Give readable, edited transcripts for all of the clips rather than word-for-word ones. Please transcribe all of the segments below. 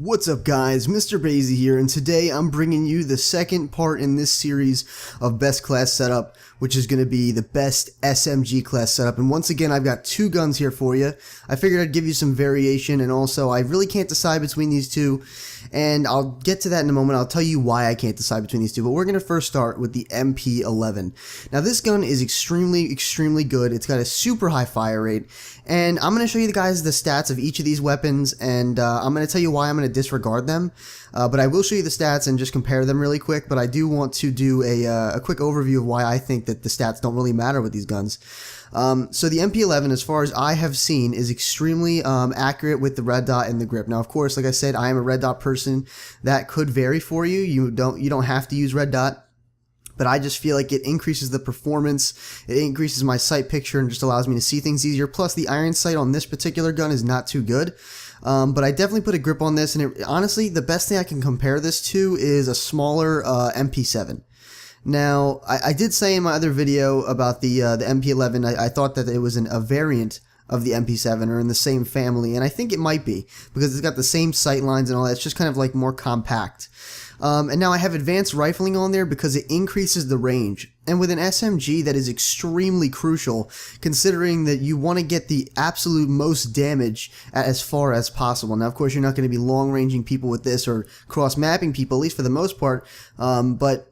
What's up guys, Mr. Bazy here, and today I'm bringing you the second part in this series of best class setup, which is going to be the best SMG class setup. And once again, I've got two guns here for you. I figured I'd give you some variation, and also I really can't decide between these two, and I'll get to that in a moment. I'll tell you why I can't decide between these two, but we're going to first start with the MP11. Now this gun is extremely good. It's got a super high fire rate, and I'm going to show you guys the stats of each of these weapons, and I'm going to tell you why I'm going to disregard them, but I will show you the stats and just compare them really quick. But I do want to do a quick overview of why I think that the stats don't really matter with these guns. So the MP11, as far as I have seen, is extremely accurate with the red dot and the grip. Now, of course, like I said, I am a red dot person. That could vary for you. You don't have to use red dot, but I just feel like it increases the performance, it increases my sight picture, and just allows me to see things easier. Plus, the iron sight on this particular gun is not too good. But I definitely put a grip on this, and honestly, the best thing I can compare this to is a smaller MP7. Now, I did say in my other video about the MP11, I thought that it was a variant of the MP7 or in the same family, and I think it might be, because it's got the same sight lines and all that. It's just kind of like more compact. And now I have advanced rifling on there because it increases the range. And with an SMG, that is extremely crucial, considering that you want to get the absolute most damage as far as possible. Now, of course, you're not going to be long-ranging people with this or cross-mapping people, at least for the most part, but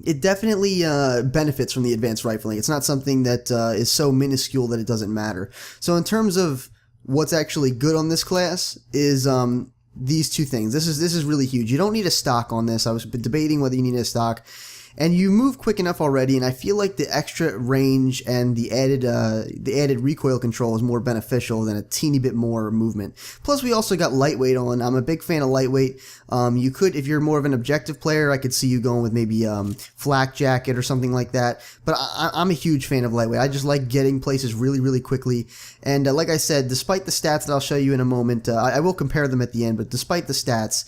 it definitely benefits from the advanced rifling. It's not something that is so minuscule that it doesn't matter. So in terms of what's actually good on this class is these two things. This is really huge. You don't need a stock on this. I was debating whether you need a stock, and you move quick enough already, and I feel like the extra range and the added recoil control is more beneficial than a teeny bit more movement. Plus, we also got lightweight on. I'm a big fan of lightweight. You could, if you're more of an objective player, I could see you going with maybe flak jacket or something like that. But I'm a huge fan of lightweight. I just like getting places really quickly. And like I said, despite the stats that I'll show you in a moment, I will compare them at the end. But despite the stats,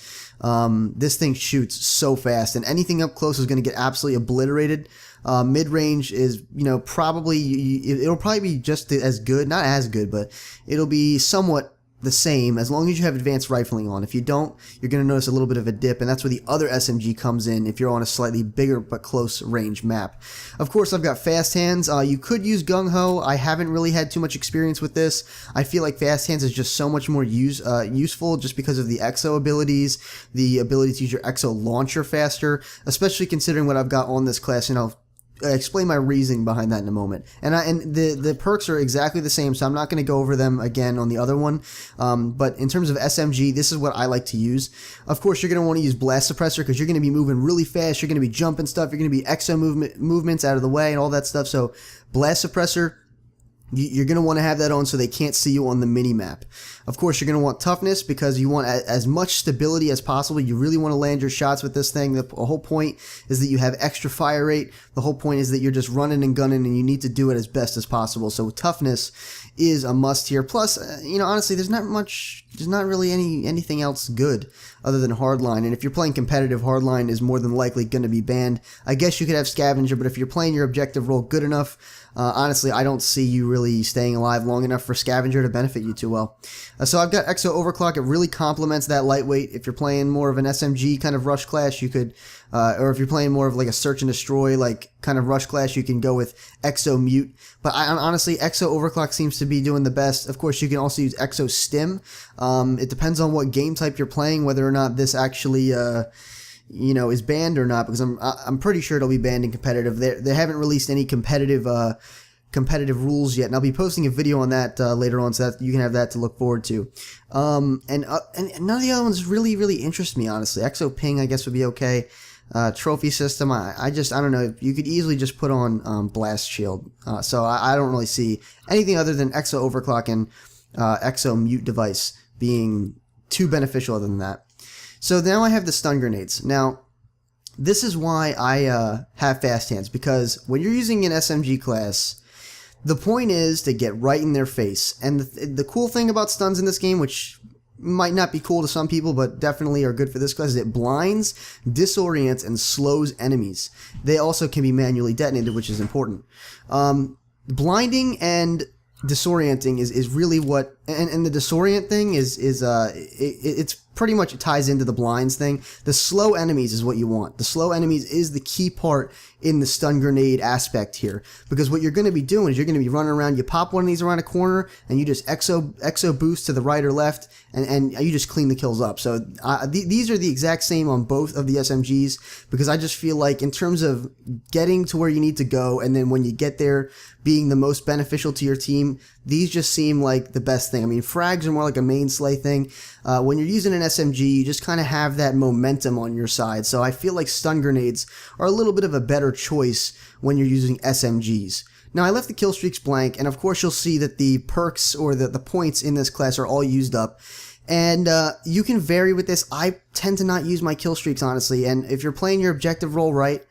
this thing shoots so fast, and anything up close is going to get absolutely obliterated. Mid-range is, probably, it'll probably be just as good, not as good, but it'll be somewhat the same as long as you have advanced rifling on. If you don't, you're going to notice a little bit of a dip, and that's where the other SMG comes in if you're on a slightly bigger but close range map. Of course, I've got fast hands. You could use gung-ho. I haven't really had too much experience with this. I feel like fast hands is just so much more useful just because of the exo abilities, the ability to use your exo launcher faster, especially considering what I've got on this class, and I'll explain my reasoning behind that in a moment. And the perks are exactly the same, so I'm not going to go over them again on the other one. But in terms of SMG, this is what I like to use. Of course, you're going to want to use blast suppressor because you're going to be moving really fast. You're going to be jumping stuff. You're going to be exo movements out of the way and all that stuff. So blast suppressor, you're going to want to have that on so they can't see you on the mini-map. Of course, you're going to want toughness because you want as much stability as possible. You really want to land your shots with this thing. The whole point is that you have extra fire rate. The whole point is that you're just running and gunning, and you need to do it as best as possible. So toughness is a must here. Plus, honestly, there's not really anything else good other than hardline. And if you're playing competitive, hardline is more than likely going to be banned. I guess you could have scavenger, but if you're playing your objective role good enough, honestly, I don't see you really staying alive long enough for scavenger to benefit you too well. So I've got exo overclock. It really complements that lightweight. If you're playing more of an SMG kind of rush class, you could, or if you're playing more of like a search and destroy like kind of rush class, you can go with exo mute. But honestly, exo overclock seems to be doing the best. Of course, you can also use exo stim. It depends on what game type you're playing, whether or not this actually is banned or not, because I'm pretty sure it'll be banned in competitive. They haven't released any competitive rules yet, and I'll be posting a video on that later on, so that you can have that to look forward to. And none of the other ones really interest me, honestly. Exo ping, I guess, would be okay. Trophy system, I don't know. You could easily just put on blast shield. So I don't really see anything other than exo overclock and exo mute device being too beneficial other than that. So now I have the stun grenades. Now, this is why I have fast hands, because when you're using an SMG class, the point is to get right in their face. And the cool thing about stuns in this game, which might not be cool to some people, but definitely are good for this class, is it blinds, disorients, and slows enemies. They also can be manually detonated, which is important. Blinding and disorienting is really what And the disorient thing it's pretty much, it ties into the blinds thing. The slow enemies is what you want. The slow enemies is the key part in the stun grenade aspect here, because what you're going to be doing is you're going to be running around, you pop one of these around a corner and you just exo boost to the right or left, and you just clean the kills up. So these are the exact same on both of the SMGs, because I just feel like in terms of getting to where you need to go, and then when you get there being the most beneficial to your team, these just seem like the best thing. I mean, frags are more like a main slay thing. When you're using an SMG, you just kind of have that momentum on your side. So I feel like stun grenades are a little bit of a better choice when you're using SMGs. Now, I left the kill streaks blank, and of course you'll see that the perks or the points in this class are all used up. And you can vary with this. I tend to not use my kill streaks, honestly, and if you're playing your objective role right,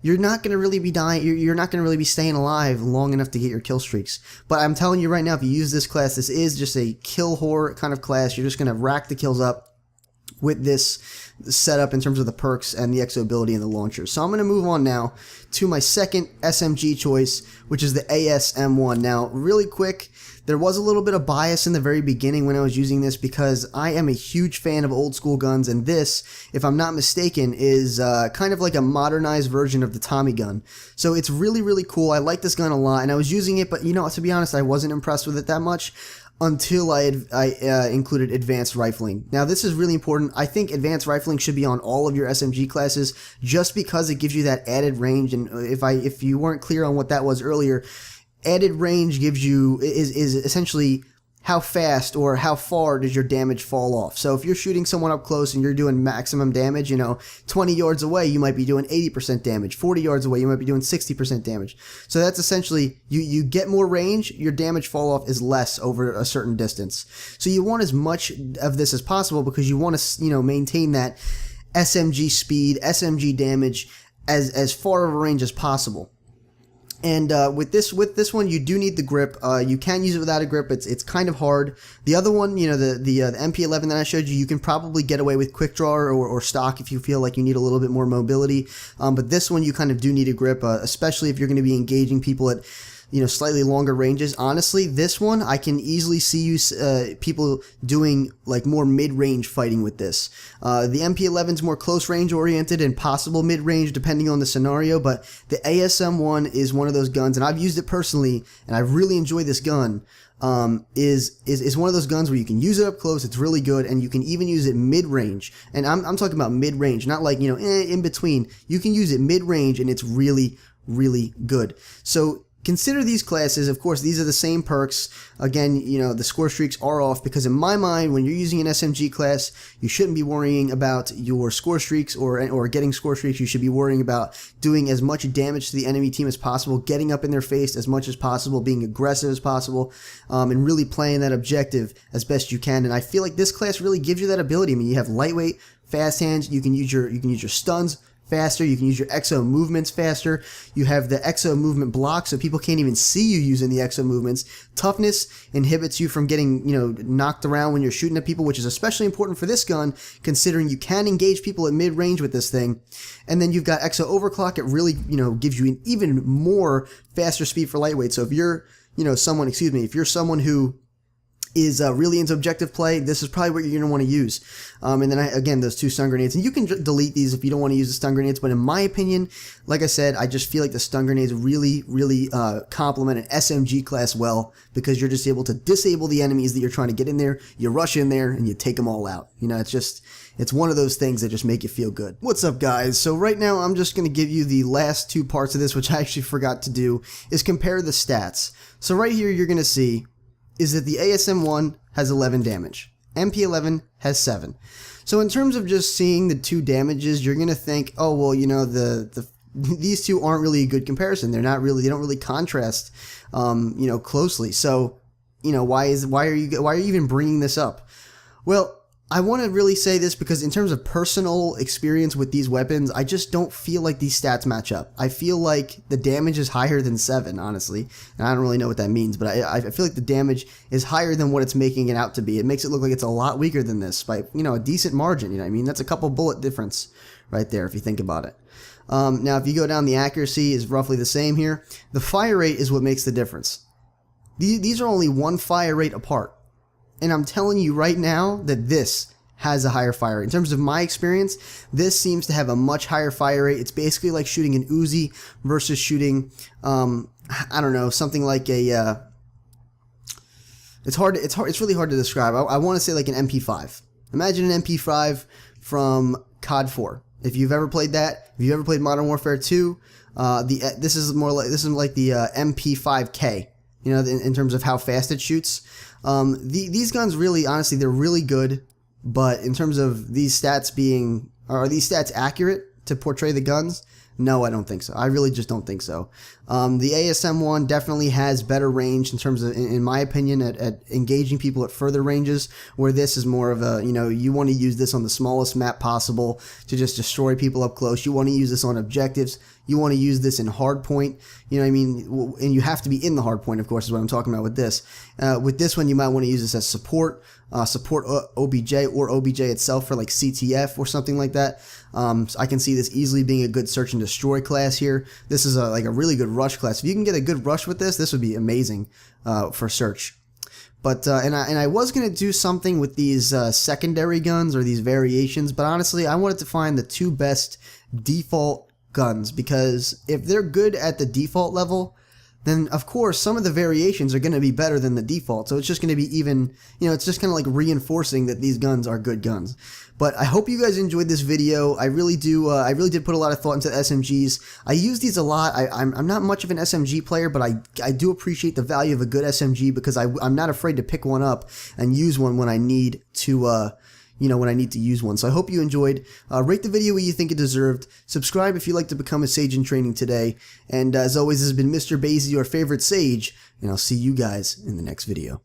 you're not going to really be dying, you're not going to really be staying alive long enough to get your kill streaks. But I'm telling you right now, if you use this class, this is just a kill whore kind of class. You're just going to rack the kills up with this setup in terms of the perks and the exo ability and the launchers. So I'm going to move on now to my second SMG choice, which is the ASM1. Now, really quick, there was a little bit of bias in the very beginning when I was using this, because I am a huge fan of old school guns, and this, if I'm not mistaken, is kind of like a modernized version of the Tommy gun. So it's really, really cool. I like this gun a lot, and I was using it, but you know, to be honest, I wasn't impressed with it that much until I included advanced rifling. Now, this is really important. I think advanced rifling should be on all of your SMG classes, just because it gives you that added range. And if you weren't clear on what that was earlier, added range gives you is essentially how fast or how far does your damage fall off. So if you're shooting someone up close and you're doing maximum damage, you know, 20 yards away, you might be doing 80% damage. 40 yards away, you might be doing 60% damage. So that's essentially, you get more range, your damage fall off is less over a certain distance. So you want as much of this as possible, because you want to, you know, maintain that SMG speed, SMG damage as far of a range as possible. And with this one, you do need the grip. You can use it without a grip. It's kind of hard. The other one, you know, the MP11 that I showed you, you can probably get away with quick draw or stock if you feel like you need a little bit more mobility. But this one, you kind of do need a grip, especially if you're going to be engaging people at, you know, slightly longer ranges. Honestly, this one, I can easily see you people doing like more mid-range fighting with this. The MP11's more close range oriented and possible mid-range depending on the scenario, but the ASM1 is one of those guns, and I've used it personally, and I really enjoy this gun. Is one of those guns where you can use it up close, it's really good, and you can even use it mid-range. And I'm talking about mid-range, not like, you know, in between. You can use it mid-range, and it's really, really good. So consider these classes. Of course, these are the same perks. Again, you know, the score streaks are off, because in my mind, when you're using an SMG class, you shouldn't be worrying about your score streaks or getting score streaks. You should be worrying about doing as much damage to the enemy team as possible, getting up in their face as much as possible, being aggressive as possible, and really playing that objective as best you can. And I feel like this class really gives you that ability. I mean, you have lightweight, fast hands. You can use your stuns faster. You can use your exo movements faster. You have the exo movement block, so people can't even see you using the exo movements. Toughness inhibits you from getting, you know, knocked around when you're shooting at people, which is especially important for this gun, considering you can engage people at mid-range with this thing. And then you've got exo overclock. It really, you know, gives you an even more faster speed for lightweight. So if you're, you know, if you're someone who is really into objective play, this is probably what you're going to want to use. And then again, those two stun grenades, and you can delete these if you don't want to use the stun grenades, but in my opinion, like I said, I just feel like the stun grenades really, really complement an SMG class well, because you're just able to disable the enemies that you're trying to get in there, you rush in there, and you take them all out. You know, it's one of those things that just make you feel good. What's up, guys? So right now, I'm just going to give you the last two parts of this, which I actually forgot to do, is compare the stats. So right here, you're going to see is that the ASM1 has 11 damage. MP11 has 7. So in terms of just seeing the two damages, you're going to think, oh, well, you know, these two aren't really a good comparison. They don't really contrast, you know, closely. So, you know, why are you even bringing this up? Well, I want to really say this because in terms of personal experience with these weapons, I just don't feel like these stats match up. I feel like the damage is higher than 7, honestly. And I don't really know what that means, but I feel like the damage is higher than what it's making it out to be. It makes it look like it's a lot weaker than this by, you know, a decent margin. You know what I mean? That's a couple bullet difference right there if you think about it. Now, if you go down, the accuracy is roughly the same here. The fire rate is what makes the difference. These are only one fire rate apart. and I'm telling you right now that this has a higher fire rate. In terms of my experience, this seems to have a much higher fire rate. It's basically like shooting an Uzi versus shooting, I don't know, something like a, it's really hard to describe. I want to say like an MP5. Imagine an MP5 from COD 4. If you've ever played that, if you've ever played Modern Warfare 2, this is like the MP5K, you know, in terms of how fast it shoots. These guns really, honestly, they're really good. But in terms of these stats being, are these stats accurate to portray the guns? No, I don't think so. I really just don't think so. The ASM one definitely has better range in terms of, in my opinion, at engaging people at further ranges, where this is more of a, you know, you want to use this on the smallest map possible to just destroy people up close. You want to use this on objectives. You want to use this in hardpoint, you know what I mean? And you have to be in the hardpoint, of course, is what I'm talking about with this. With this one, you might want to use this as support, OBJ or OBJ itself for like CTF or something like that. So I can see this easily being a good search and destroy class here. This is like a really good rush class. If you can get a good rush with this would be amazing for search. But and I was gonna do something with these secondary guns or these variations, but honestly, I wanted to find the two best default guns, because if they're good at the default level, then of course some of the variations are going to be better than the default. So it's just going to be even, you know, it's just kind of like reinforcing that these guns are good guns. But I hope you guys enjoyed this video. I really do. I really did put a lot of thought into SMGs. I use these a lot. I'm not much of an SMG player, but I do appreciate the value of a good SMG, because I'm not afraid to pick one up and use one when I need to, you know, when I need to use one. So I hope you enjoyed. Rate the video what you think it deserved. Subscribe if you'd like to become a Sage in Training today. And as always, this has been Mr. Basie, your favorite Sage, and I'll see you guys in the next video.